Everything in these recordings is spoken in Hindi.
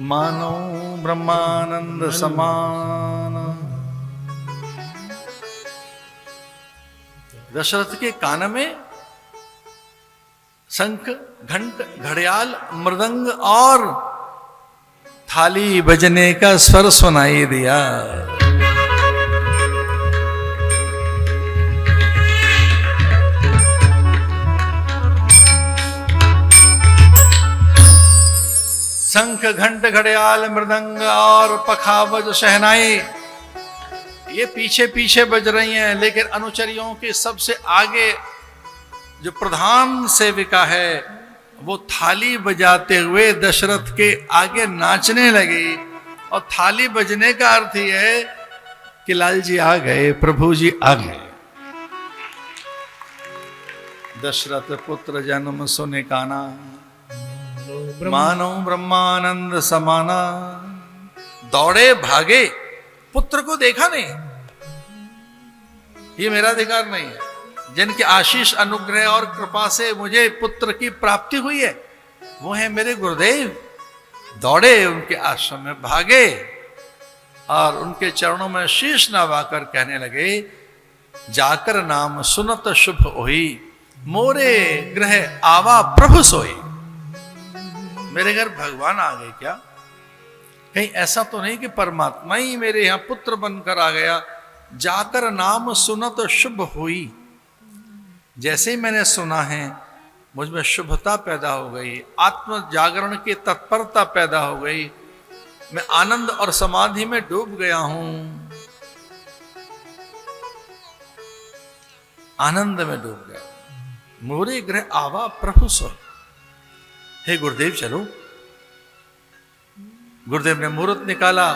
मानो ब्रह्मानंद समान। दशरथ के कान में शंख घंट घड़ियाल मृदंग और थाली बजने का स्वर सुनाई दिया। शंख घंट घड़ियाल मृदंग और पखावज शहनाई ये पीछे पीछे बज रही हैं, लेकिन अनुचरियों के सबसे आगे जो प्रधान सेविका है वो थाली बजाते हुए दशरथ के आगे नाचने लगी। और थाली बजने का अर्थ यह है कि लाल जी आ गए, प्रभु जी आ गए। दशरथ पुत्र जन्म सुने काना, मानो ब्रह्मानंद समाना। दौड़े भागे, पुत्र को देखा नहीं, ये मेरा अधिकार नहीं है। जिनके आशीष अनुग्रह और कृपा से मुझे पुत्र की प्राप्ति हुई है वो है मेरे गुरुदेव। दौड़े उनके आश्रम में, भागे और उनके चरणों में शीश नवाकर कहने लगे, जाकर नाम सुनत शुभ होई, मोरे गृह आवा प्रभु सोई। मेरे घर भगवान आ गए क्या? कहीं ऐसा तो नहीं कि परमात्मा ही मेरे यहां पुत्र बनकर आ गया। जाकर नाम सुनत शुभ हुई, जैसे ही मैंने सुना है मुझ में शुभता पैदा हो गई, आत्म जागरण की तत्परता पैदा हो गई, मैं आनंद और समाधि में डूब गया हूं, आनंद में डूब गया। मोरे गृह आवा प्रभु सोई। हे गुरुदेव चलो। गुरुदेव ने मुहूर्त निकाला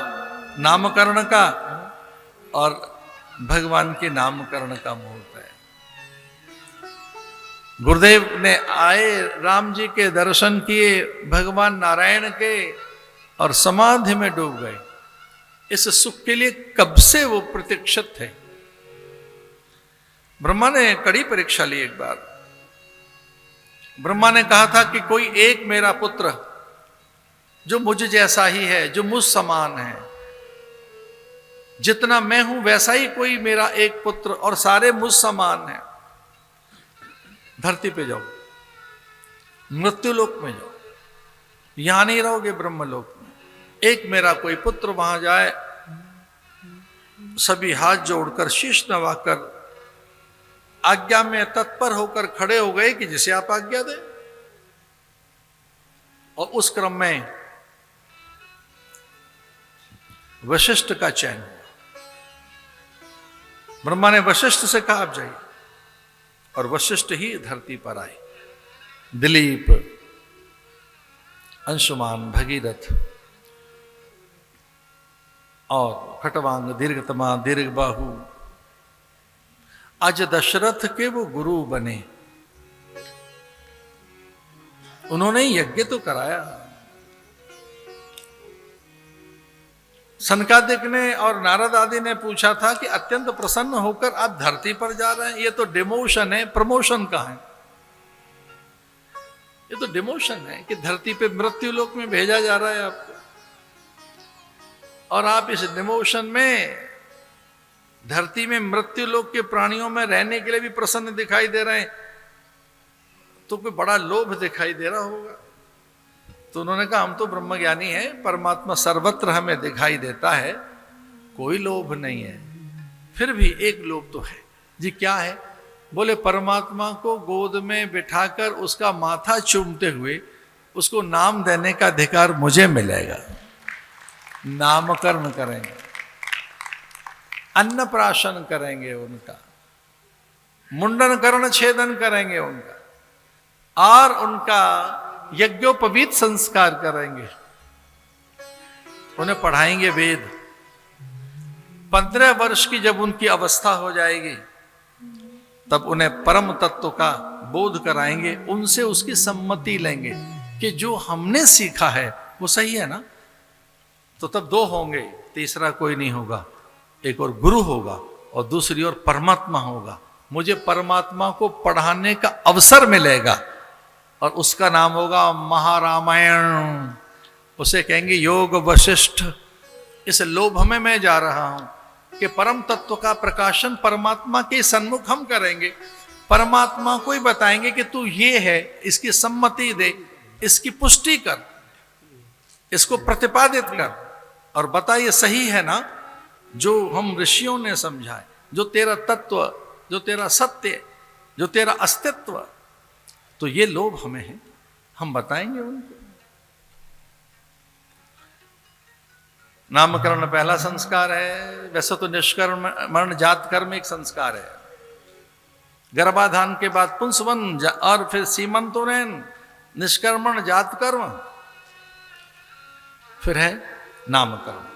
नामकरण का, और भगवान के नामकरण का मुहूर्त है। गुरुदेव ने आए, राम जी के दर्शन किए, भगवान नारायण के, और समाधि में डूब गए। इस सुख के लिए कब से वो प्रतीक्षित थे। ब्रह्मा ने कड़ी परीक्षा ली एक बार। ब्रह्मा ने कहा था कि कोई एक मेरा पुत्र जो मुझ जैसा ही है, जो मुझ समान है, जितना मैं हूं वैसा ही कोई मेरा एक पुत्र, और सारे मुझ समान हैं। धरती पे जाओ, मृत्युलोक में जाओ, यहां नहीं रहोगे ब्रह्मलोक में। एक मेरा कोई पुत्र वहां जाए, सभी हाथ जोड़कर शीश नवाकर आज्ञा में तत्पर होकर खड़े हो गए कि जिसे आप आज्ञा दें। और उस क्रम में वशिष्ठ का चयन हुआ। ब्रह्मा ने वशिष्ठ से कहा आप जाइए, और वशिष्ठ ही धरती पर आए। दिलीप, अंशुमान, भगीरथ और खटवांग, दीर्घतमा, दीर्घबाहु आज दशरथ के वो गुरु बने। उन्होंने यज्ञ तो कराया। सनकादिक ने और नारद आदि ने पूछा था कि अत्यंत प्रसन्न होकर आप धरती पर जा रहे हैं, ये तो डिमोशन है, प्रमोशन का है। ये तो डिमोशन है कि धरती पे मृत्यु लोक में भेजा जा रहा है आपको, और आप इस डिमोशन में धरती में मृत्यु लोक के प्राणियों में रहने के लिए भी प्रसन्न दिखाई दे रहे हैं, तो कोई बड़ा लोभ दिखाई दे रहा होगा। तो उन्होंने कहा हम तो ब्रह्मज्ञानी हैं, परमात्मा सर्वत्र हमें दिखाई देता है, कोई लोभ नहीं है। फिर भी एक लोभ तो है जी। क्या है? बोले परमात्मा को गोद में बिठाकर उसका माथा चूमते हुए उसको नाम देने का अधिकार मुझे मिलेगा। नामकरण करेंगे, अन्नप्राशन करेंगे उनका, मुंडन कर्ण छेदन करेंगे उनका, और उनका यज्ञोपवीत संस्कार करेंगे। उन्हें पढ़ाएंगे वेद। 15 वर्ष की जब उनकी अवस्था हो जाएगी तब उन्हें परम तत्व का बोध कराएंगे, उनसे उसकी सम्मति लेंगे कि जो हमने सीखा है वो सही है ना। तो तब 2 होंगे, तीसरा कोई नहीं होगा। एक और गुरु होगा और दूसरी ओर परमात्मा होगा। मुझे परमात्मा को पढ़ाने का अवसर मिलेगा और उसका नाम होगा महारामायण। उसे कहेंगे योग वशिष्ठ। इस लोभ में मैं जा रहा हूं कि परम तत्व का प्रकाशन परमात्मा के सन्मुख हम करेंगे, परमात्मा को ही बताएंगे कि तू ये है, इसकी सम्मति दे, इसकी पुष्टि कर, इसको प्रतिपादित कर और बता ये सही है ना जो हम ऋषियों ने समझाए, जो तेरा तत्व, जो तेरा सत्य, जो तेरा अस्तित्व। तो ये लोभ हमें है, हम बताएंगे उनको। नामकरण पहला संस्कार है। वैसे तो निष्कर्म मरण जात कर्म एक संस्कार है। गर्भाधान के बाद पुंसवन और फिर सीमंतोरैन, निष्कर्मण जात कर्म, फिर है नामकरण।